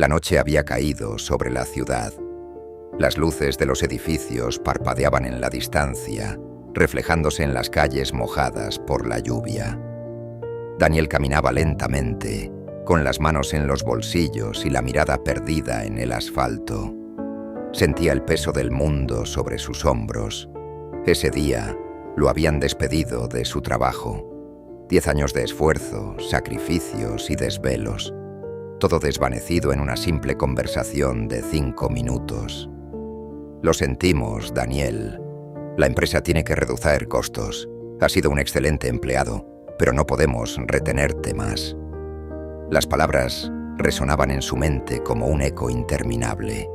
La noche había caído sobre la ciudad. Las luces de los edificios parpadeaban en la distancia, reflejándose en las calles mojadas por la lluvia. Daniel caminaba lentamente, con las manos en los bolsillos y la mirada perdida en el asfalto. Sentía el peso del mundo sobre sus hombros. Ese día lo habían despedido de su trabajo. 10 años de esfuerzo, sacrificios y desvelos. Todo desvanecido en una simple conversación de 5 minutos. Lo sentimos, Daniel. La empresa tiene que reducir costos. Has sido un excelente empleado, pero no podemos retenerte más. Las palabras resonaban en su mente como un eco interminable.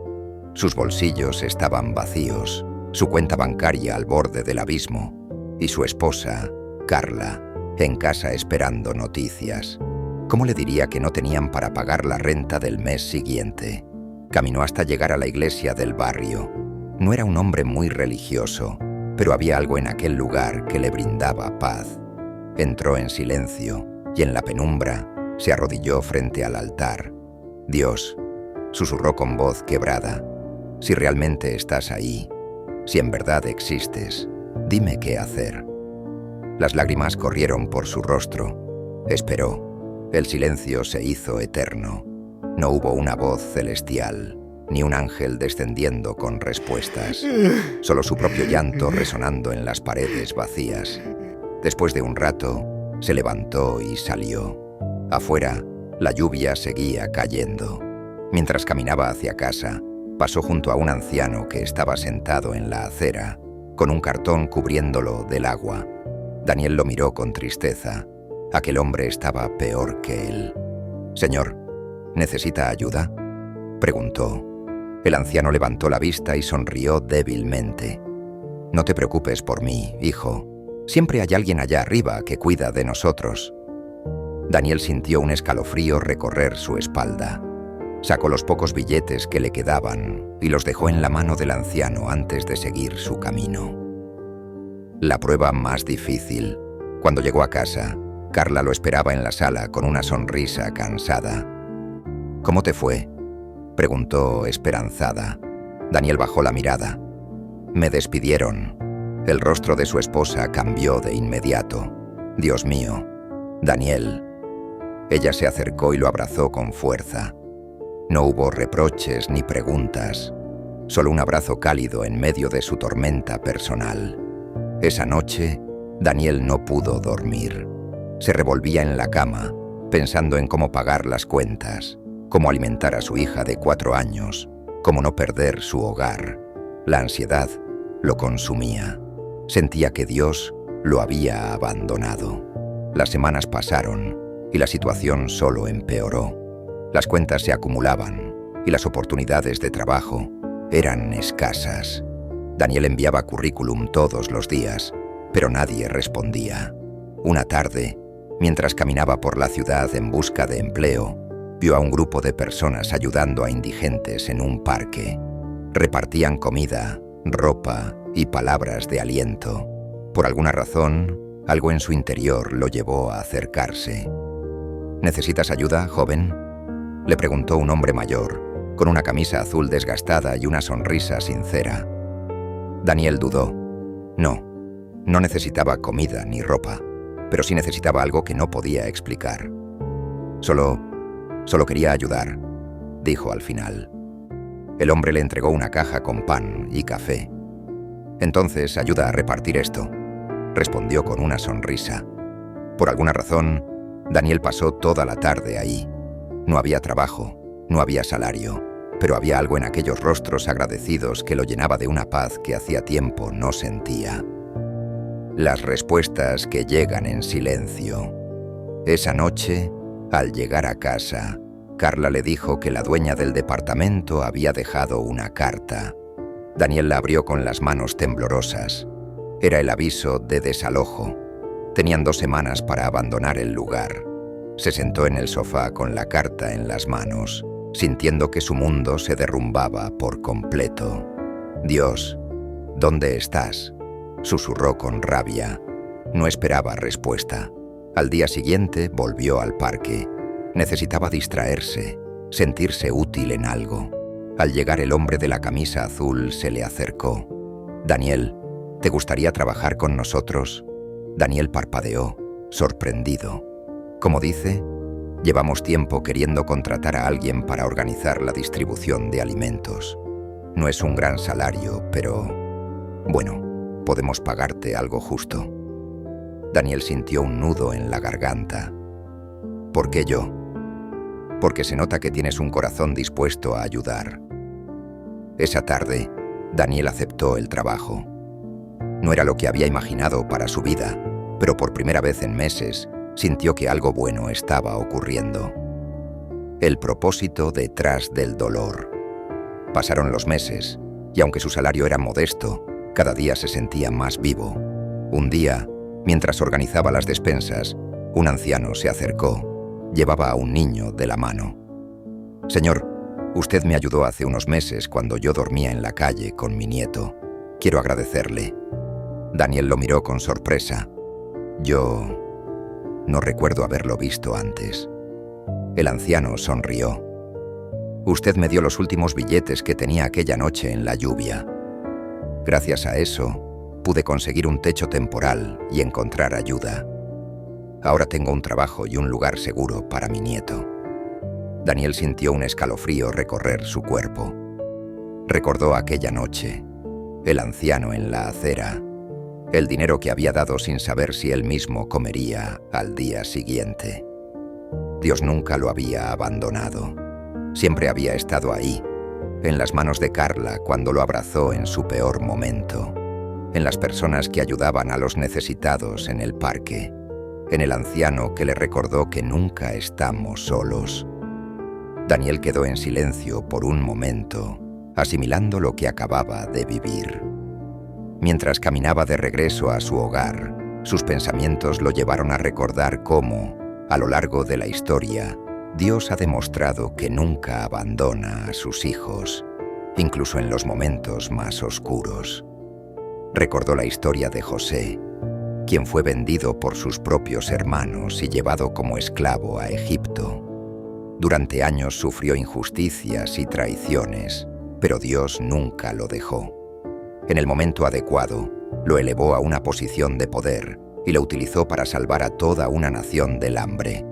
Sus bolsillos estaban vacíos, su cuenta bancaria al borde del abismo, y su esposa, Carla, en casa esperando noticias. ¿Cómo le diría que no tenían para pagar la renta del mes siguiente? Caminó hasta llegar a la iglesia del barrio. No era un hombre muy religioso, pero había algo en aquel lugar que le brindaba paz. Entró en silencio y en la penumbra se arrodilló frente al altar. Dios, susurró con voz quebrada, si realmente estás ahí, si en verdad existes, dime qué hacer. Las lágrimas corrieron por su rostro. Esperó. El silencio se hizo eterno. No hubo una voz celestial, ni un ángel descendiendo con respuestas. Solo su propio llanto resonando en las paredes vacías. Después de un rato, se levantó y salió. Afuera, la lluvia seguía cayendo. Mientras caminaba hacia casa, pasó junto a un anciano que estaba sentado en la acera, con un cartón cubriéndolo del agua. Daniel lo miró con tristeza. Aquel hombre estaba peor que él. «Señor, ¿necesita ayuda?», preguntó. El anciano levantó la vista y sonrió débilmente. «No te preocupes por mí, hijo. Siempre hay alguien allá arriba que cuida de nosotros». Daniel sintió un escalofrío recorrer su espalda. Sacó los pocos billetes que le quedaban y los dejó en la mano del anciano antes de seguir su camino. La prueba más difícil. Cuando llegó a casa, Carla lo esperaba en la sala con una sonrisa cansada. «¿Cómo te fue?», preguntó esperanzada. Daniel bajó la mirada. «Me despidieron». El rostro de su esposa cambió de inmediato. «Dios mío, Daniel». Ella se acercó y lo abrazó con fuerza. No hubo reproches ni preguntas, solo un abrazo cálido en medio de su tormenta personal. Esa noche, Daniel no pudo dormir. Se revolvía en la cama, pensando en cómo pagar las cuentas, cómo alimentar a su hija de 4 años, cómo no perder su hogar. La ansiedad lo consumía. Sentía que Dios lo había abandonado. Las semanas pasaron y la situación solo empeoró. Las cuentas se acumulaban y las oportunidades de trabajo eran escasas. Daniel enviaba currículum todos los días, pero nadie respondía. Una tarde, mientras caminaba por la ciudad en busca de empleo, vio a un grupo de personas ayudando a indigentes en un parque. Repartían comida, ropa y palabras de aliento. Por alguna razón, algo en su interior lo llevó a acercarse. «¿Necesitas ayuda, joven?», le preguntó un hombre mayor, con una camisa azul desgastada y una sonrisa sincera. Daniel dudó. No necesitaba comida ni ropa, pero sí necesitaba algo que no podía explicar. Solo quería ayudar», dijo al final. El hombre le entregó una caja con pan y café. «Entonces ayuda a repartir esto», respondió con una sonrisa. Por alguna razón, Daniel pasó toda la tarde ahí. No había trabajo, no había salario, pero había algo en aquellos rostros agradecidos que lo llenaba de una paz que hacía tiempo no sentía. Las respuestas que llegan en silencio. Esa noche, al llegar a casa, Carla le dijo que la dueña del departamento había dejado una carta. Daniel la abrió con las manos temblorosas. Era el aviso de desalojo. Tenían 2 semanas para abandonar el lugar. Se sentó en el sofá con la carta en las manos, sintiendo que su mundo se derrumbaba por completo. «Dios, ¿dónde estás?», susurró con rabia. No esperaba respuesta. Al día siguiente volvió al parque. Necesitaba distraerse. sentirse útil en algo. Al llegar el hombre de la camisa azul se le acercó. «Daniel, ¿te gustaría trabajar con nosotros?» Daniel parpadeó, sorprendido. Como dice, llevamos tiempo queriendo contratar a alguien para organizar la distribución de alimentos. No es un gran salario, pero... bueno, podemos pagarte algo justo. Daniel sintió un nudo en la garganta. ¿Por qué yo? Porque se nota que tienes un corazón dispuesto a ayudar. Esa tarde, Daniel aceptó el trabajo. No era lo que había imaginado para su vida, pero por primera vez en meses sintió que algo bueno estaba ocurriendo. El propósito detrás del dolor. Pasaron los meses, y aunque su salario era modesto, cada día se sentía más vivo. Un día, mientras organizaba las despensas, un anciano se acercó. Llevaba a un niño de la mano. «Señor, usted me ayudó hace unos meses cuando yo dormía en la calle con mi nieto. Quiero agradecerle». Daniel lo miró con sorpresa. «Yo no recuerdo haberlo visto antes». El anciano sonrió. «Usted me dio los últimos billetes que tenía aquella noche en la lluvia. Gracias a eso, pude conseguir un techo temporal y encontrar ayuda. Ahora tengo un trabajo y un lugar seguro para mi nieto». Daniel sintió un escalofrío recorrer su cuerpo. Recordó aquella noche, el anciano en la acera, el dinero que había dado sin saber si él mismo comería al día siguiente. Dios nunca lo había abandonado. Siempre había estado ahí, en las manos de Carla cuando lo abrazó en su peor momento, en las personas que ayudaban a los necesitados en el parque, en el anciano que le recordó que nunca estamos solos. Daniel quedó en silencio por un momento, asimilando lo que acababa de vivir. Mientras caminaba de regreso a su hogar, sus pensamientos lo llevaron a recordar cómo, a lo largo de la historia, Dios ha demostrado que nunca abandona a sus hijos, incluso en los momentos más oscuros. Recordó la historia de José, quien fue vendido por sus propios hermanos y llevado como esclavo a Egipto. Durante años sufrió injusticias y traiciones, pero Dios nunca lo dejó. En el momento adecuado, lo elevó a una posición de poder y lo utilizó para salvar a toda una nación del hambre.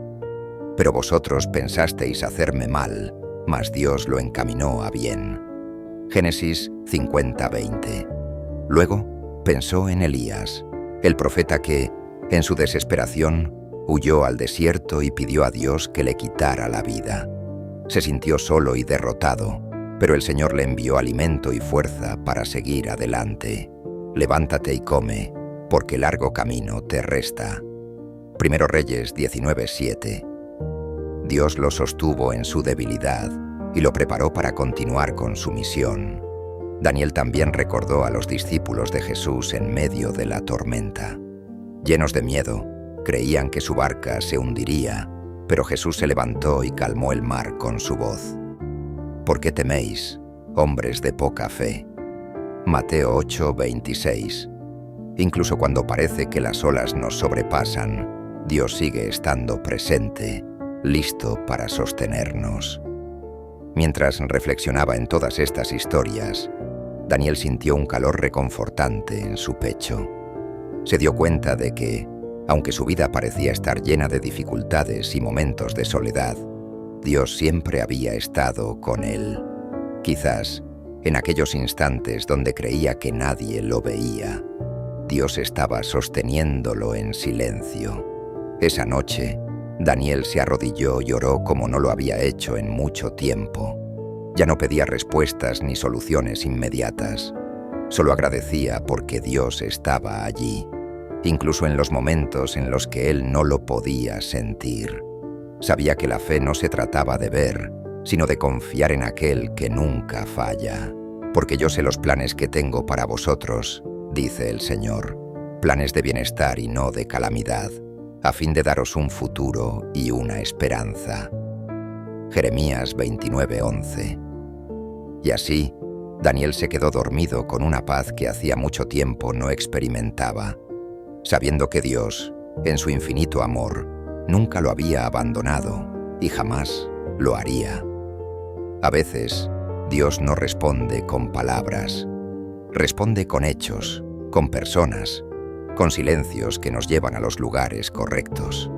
Pero vosotros pensasteis hacerme mal, mas Dios lo encaminó a bien. Génesis 50:20. Luego pensó en Elías, el profeta que, en su desesperación, huyó al desierto y pidió a Dios que le quitara la vida. Se sintió solo y derrotado, pero el Señor le envió alimento y fuerza para seguir adelante. Levántate y come, porque largo camino te resta. Primero Reyes 19:7. Dios lo sostuvo en su debilidad y lo preparó para continuar con su misión. Daniel también recordó a los discípulos de Jesús en medio de la tormenta. Llenos de miedo, creían que su barca se hundiría, pero Jesús se levantó y calmó el mar con su voz. ¿Por qué teméis, hombres de poca fe? Mateo 8:26. Incluso cuando parece que las olas nos sobrepasan, Dios sigue estando presente, listo para sostenernos. Mientras reflexionaba en todas estas historias, Daniel sintió un calor reconfortante en su pecho. Se dio cuenta de que, aunque su vida parecía estar llena de dificultades y momentos de soledad, Dios siempre había estado con él. Quizás, en aquellos instantes donde creía que nadie lo veía, Dios estaba sosteniéndolo en silencio. Esa noche, Daniel se arrodilló y oró como no lo había hecho en mucho tiempo. Ya no pedía respuestas ni soluciones inmediatas. Solo agradecía porque Dios estaba allí, incluso en los momentos en los que él no lo podía sentir. Sabía que la fe no se trataba de ver, sino de confiar en aquel que nunca falla. Porque yo sé los planes que tengo para vosotros, dice el Señor, planes de bienestar y no de calamidad, a fin de daros un futuro y una esperanza. Jeremías 29:11. Y así, Daniel se quedó dormido con una paz que hacía mucho tiempo no experimentaba, sabiendo que Dios, en su infinito amor, nunca lo había abandonado y jamás lo haría. A veces, Dios no responde con palabras. Responde con hechos, con personas, con silencios que nos llevan a los lugares correctos.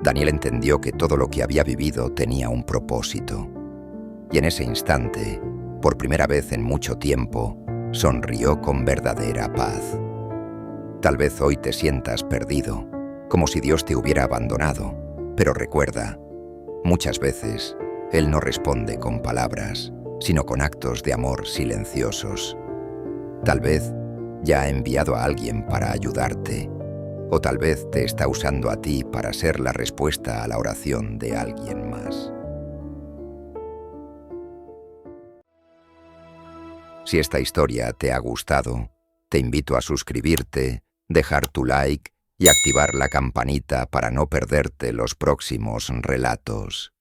Daniel entendió que todo lo que había vivido tenía un propósito. Y en ese instante, por primera vez en mucho tiempo, sonrió con verdadera paz. Tal vez hoy te sientas perdido, como si Dios te hubiera abandonado, pero recuerda, muchas veces, Él no responde con palabras, sino con actos de amor silenciosos. Tal vez ya ha enviado a alguien para ayudarte, o tal vez te está usando a ti para ser la respuesta a la oración de alguien más. Si esta historia te ha gustado, te invito a suscribirte, dejar tu like y activar la campanita para no perderte los próximos relatos.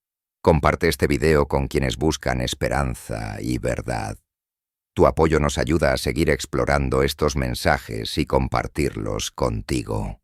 Comparte este video con quienes buscan esperanza y verdad. Tu apoyo nos ayuda a seguir explorando estos mensajes y compartirlos contigo.